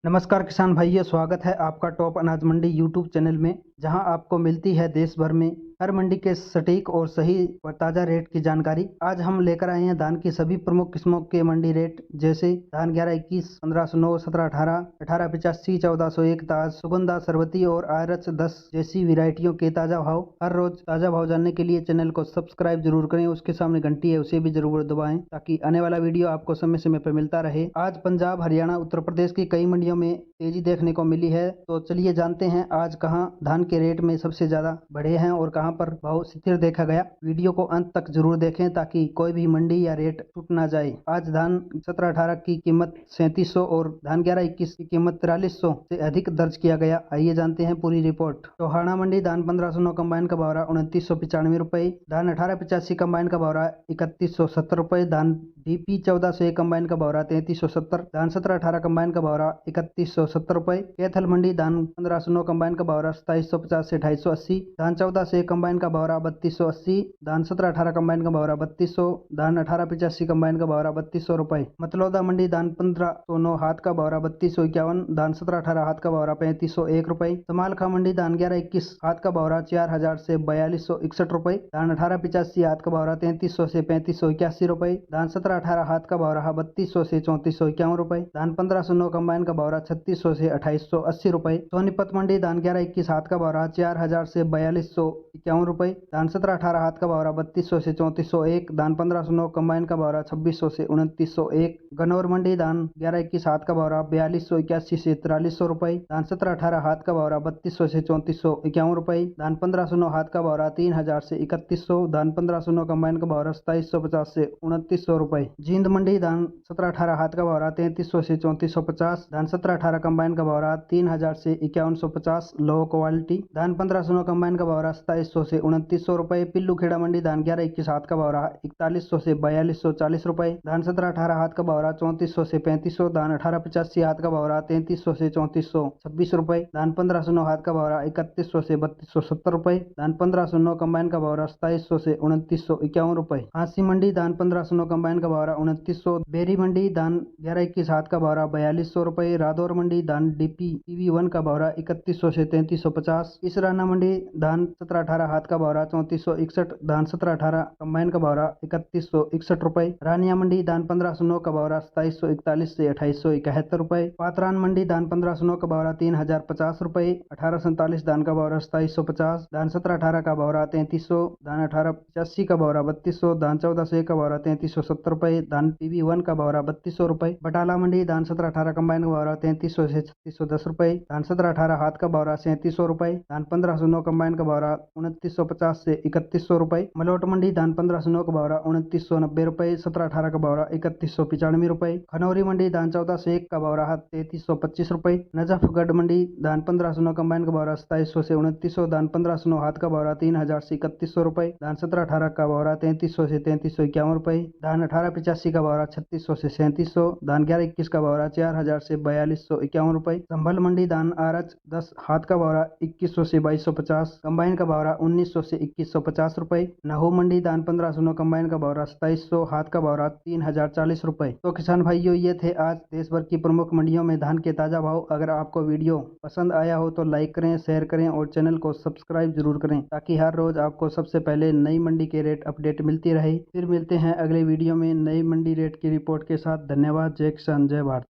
नमस्कार किसान भाइयों, स्वागत है आपका टॉप अनाज मंडी यूट्यूब चैनल में, जहां आपको मिलती है देश भर में हर मंडी के सटीक और सही और ताज़ा रेट की जानकारी। आज हम लेकर आए हैं धान की सभी प्रमुख किस्मों के मंडी रेट, जैसे धान 1121, 1509, 1718, 1885, 1401 ताज, सुगंधा, सरवती और आरएच 10 जैसी वैरायटियों के ताज़ा भाव। हर रोज ताज़ा भाव जानने के लिए चैनल को सब्सक्राइब जरूर करें, उसके सामने घंटी है उसे भी जरूर दबाएं, ताकि आने वाला वीडियो आपको समय समय पर मिलता रहे। आज पंजाब, हरियाणा, उत्तर प्रदेश की कई मंडियों में तेजी देखने को मिली है, तो चलिए जानते हैं आज कहां धान के रेट में सबसे ज्यादा बढ़े हैं और कहां पर भाव स्थिर देखा गया। वीडियो को अंत तक जरूर देखें ताकि कोई भी मंडी या रेट छूट ना जाए। आज धान 1718 की कीमत 3700 और धान 1121 की कीमत 4300 से अधिक दर्ज किया गया। आइए जानते हैं पूरी रिपोर्ट। टोहाना मंडी धान 1509 कंबाइन का भाव रहा 2995 रुपए, धान 1885 कंबाइन का भाव रहा 3170 रुपए, धान डीपी 1401 कंबाइन का भाव रहा 3370, धान 1718 कंबाइन का भाव रहा 3170 रुपए। कैथल मंडी धान 1509 कंबाइन का भाव रहा 2750 से 2880, धान 1401 कंबाइन का भाव रहा 3280, धान 1718 कंबाइन का भाव रहा 3200, धान 1885 कंबाइन का भाव रहा 3200 रुपए। मतलौदा मंडी धान 1509 हाथ का भाव रहा 3251, धान 1718 हाथ का भाव रहा 3501 रुपए। समालखा मंडी धान 1121 हाथ का भाव रहा 4000 से 4261 रुपए, धान 1885 हाथ का भाव रहा 3300 से 3581 रुपए, धान 1718 हाथ का भाव रहा 3200 से 3451 रुपए, धान 1509 कंबाइन का भाव रहा 3600 से 2880 रुपए। सोनीपत मंडी धान 1121 हाथ का भाव रहा 4000 से 4251 रुपए, धान 1718 हाथ का भाव रहा 3200 से 3401, धान 1509 कंबाइन का भाव रहा 2600 से 2901। गनौर मंडी धान 1121 हाथ का भाव रहा 4281 से 4300 रुपए, धान 1718 हाथ का भाव रहा 3200 से 3451 रुपए, धान 1509 हाथ का भाव रहा 3000 से 3100, धान 1509 कंबाइन का भाव रहा 2750 से 2900 रुपए। जींद मंडी धान 1718 हाथ का भाव रहा 3300 से 3450, धान 1718 कंबाइन का भाव रहा 3000 से 5150 लो क्वालिटी, धान 1509 कंबाइन का भाव रहा 2700 से 2900 रुपए। पिल्लू खेड़ा मंडी धान 1121 हाथ का भाव रहा 4100 से 4240 रुपए, धान 1718 हाथ का भाव रहा 3400 से 3500, धान 1885 हाथ का भाव रहा 3300 से 3426 रुपए, धान 1509 हाथ का भाव रहा 3100 से 3270 रुपए, धान 1509 कंबाइन का भाव रहा 2700 से 2951 रुपए। हांसी मंडी धान 1509 कंबाइन का भाव रहा 2900, बेरी मंडी धान 1121 हाथ का भाव रहा 4200 रुपए, रादौर मंडी धान डीपी PV1 का भाव रहा 3100 से 3350, इसराना मंडी धान 1718 हाथ का भाव रहा 3461, धान 1718 कंबाइन का भाव रहा 3161 रुपए। रानिया मंडी धान 1509 का भाव रहा 2741 से 2871 रुपए। पात्रान मंडी धान 1509 का भाव रहा 3050 रुपए, 1847 धान का भाव रहा 2750, धान 1718 का भाव रहा 3300, धान 1885 का भाव रहा 3200, धान 1401 का भाव रहा 3370 रुपए, धान PV1 का भाव रहा 3200 रुपए। बटाला मंडी धान 1718 कंबाइन का भाव रहा 3300 से 3610 रुपए, धान 1718 हाथ का भाव रहा 3700 रुपए, धान 1509 कंबाइन का भाव रहा 2950 से 3100 रुपए। मलोट मंडी धान 1509 का भाव रहा 2990 रुपए, 1718 का भाव रहा 3195 रुपए। खनौरी मंडी धान 1401 का भाव रहा 3325 रुपए। नजफगढ़ मंडी धान 1509 कंबाइन का भाव रहा 2700 से 2900, धान 1509 हाथ का भाव रहा 3000 से 3100 रुपए, धान 1718 का भाव रहा 3300 से 3351 रुपए, धान 1885 का भाव रहा 3600 से 3700, धान 1121 का भाव रहा 4000 से 4251 रुपए। संभल मंडी धान आरएच 10 हाथ का भाव रहा 2100 से 2250, कंबाइन का भाव रहा 1900 से 2150 रुपए। नहू मंडी धान 1509 कंबाइन का भाव रहा 2700, हाथ का भाव रहा 3040 रुपए। तो किसान भाइयों, ये थे आज देश भर की प्रमुख मंडियों में धान के ताजा भाव। अगर आपको वीडियो पसंद आया हो तो लाइक करें, शेयर करें और चैनल को सब्सक्राइब जरूर करें, ताकि हर रोज आपको सबसे पहले नई मंडी के रेट अपडेट मिलती रहे। फिर मिलते हैं अगले वीडियो में नई मंडी रेट की रिपोर्ट के साथ। धन्यवाद। जय किसान, जय भारत।